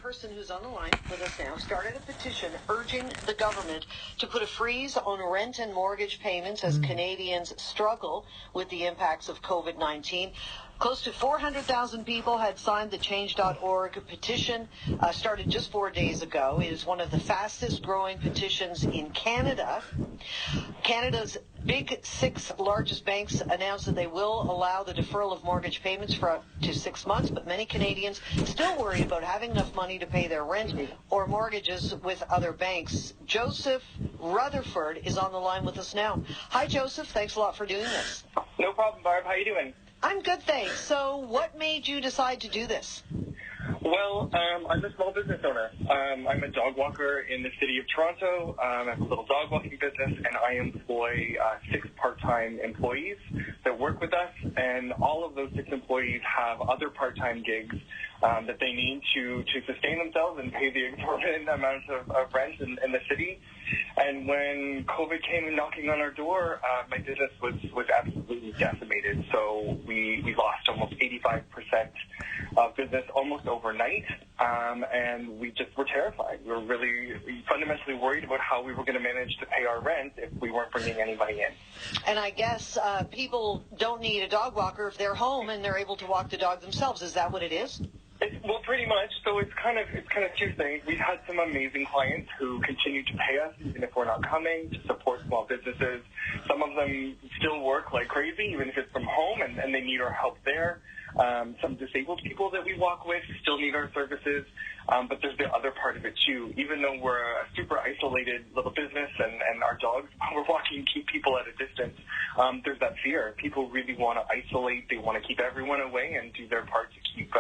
person who's on the line with us now started a petition urging the government to put a freeze on rent and mortgage payments as Canadians struggle with the impacts of COVID-19. Close to 400,000 people had signed the Change.org petition, started just 4 days ago. It is one of the fastest growing petitions in Canada. Canada's big 6 largest banks announced that they will allow the deferral of mortgage payments for up to 6 months, but many Canadians still worried about having enough money to pay their rent or mortgages with other banks. Joseph Rutherford is on the line with us now. Hi, Joseph. Thanks a lot for doing this. No problem, Barb. How are you doing? I'm good, thanks. So what made you decide to do this? Well, I'm a small business owner. I'm a dog walker in the city of Toronto. I have a little dog walking business, and I employ 6 part-time employees that work with us, and all of those 6 employees have other part-time gigs that they need to sustain themselves and pay the exorbitant amount of rent in the city. And when COVID came knocking on our door, my business was absolutely decimated. So we lost almost 85% of business almost overnight, and we just were terrified. We were really fundamentally worried about how we were going to manage to pay our rent if we weren't bringing any money in. And I guess people don't need a dog walker if they're home and they're able to walk the dog themselves. Is that what it is? Well, pretty much. So it's kind of 2 things. We've had some amazing clients who continue to pay us even if we're not coming to support small businesses. Some of them still work like crazy, even if it's from home, and they need our help there. Some disabled people that we walk with still need our services, but there's the other part of it too. Even though we're a super isolated little business and our dogs, when we're walking, keep people at a distance, there's that fear. People really want to isolate. They want to keep everyone away and do their part to keep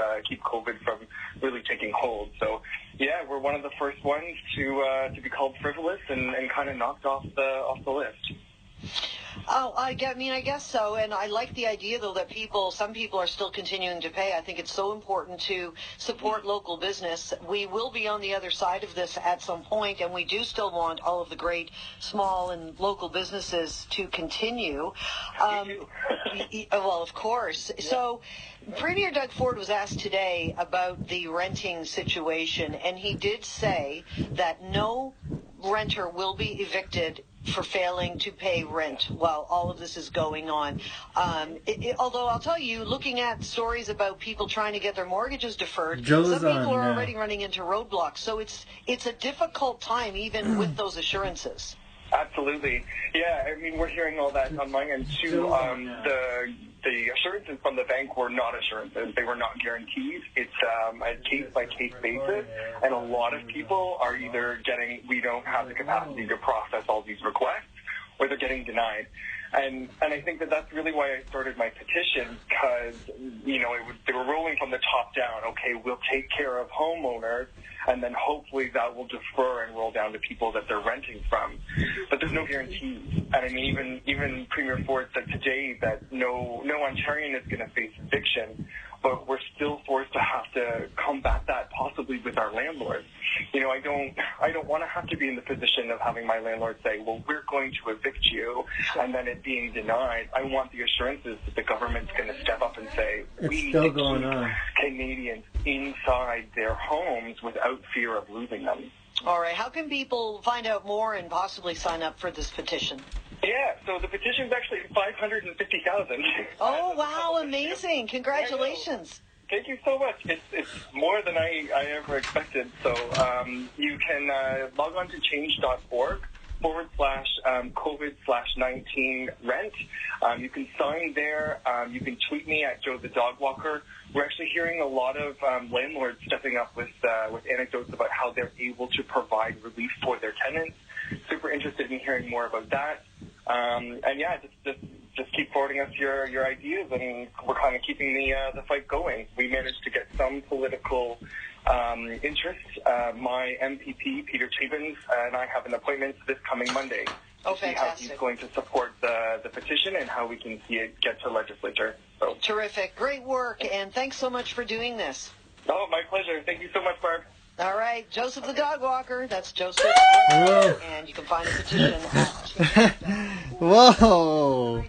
COVID from really taking hold. So, yeah, we're one of the first ones to be called frivolous and kind of knocked off the list. Oh, I guess so. And I like the idea, though, that some people are still continuing to pay. I think it's so important to support local business. We will be on the other side of this at some point, and we do still want all of the great small and local businesses to continue. Well, of course. Yeah. So Premier Doug Ford was asked today about the renting situation, and he did say that no renter will be evicted for failing to pay rent while all of this is going on. Although I'll tell you, looking at stories about people trying to get their mortgages deferred, some people are already running into roadblocks. So it's a difficult time even with those assurances. Absolutely. Yeah, I mean, we're hearing all that on my end too. The assurances from the bank were not assurances. They were not guarantees. It's a case-by-case basis, and a lot of people are either we don't have the capacity to process all these requests, or they're getting denied. And I think that's really why I started my petition, because, they were rolling from the top down. Okay, we'll take care of homeowners, and then hopefully that will defer and roll down to people that they're renting from. But there's no guarantees. And I mean, even Premier Ford said today that no Ontarian is going to face eviction, but we're still forced to have to combat that possibly with our landlords. I don't want to have to be in the position of having my landlord say, well, we're going to evict you, and then it being denied. I want the assurances that the government's going to step up and say, we need to keep Canadians inside their homes without fear of losing them. All right. How can people find out more and possibly sign up for this petition? Yeah, so the petition's actually 550,000. Oh, wow, amazing. Congratulations. Thank you so much. It's more than I ever expected. So you can log on to change.org /COVID/19 rent. You can sign there. You can tweet me at Joe the Dog Walker. We're actually hearing a lot of landlords stepping up with anecdotes about how they're able to provide relief for their tenants. Super interested in hearing more about that. And yeah, just keep forwarding us your ideas, and we're kind of keeping the fight going. We managed to get some political interest. My MPP, Peter Chapins, and I have an appointment this coming Monday to see how he's going to support the petition and how we can see it get to legislature. So. Terrific. Great work, and thanks so much for doing this. Oh, my pleasure. Thank you so much, Barb. All right, Joseph the Dog Walker. That's Joseph. And you can find the petition at Whoa.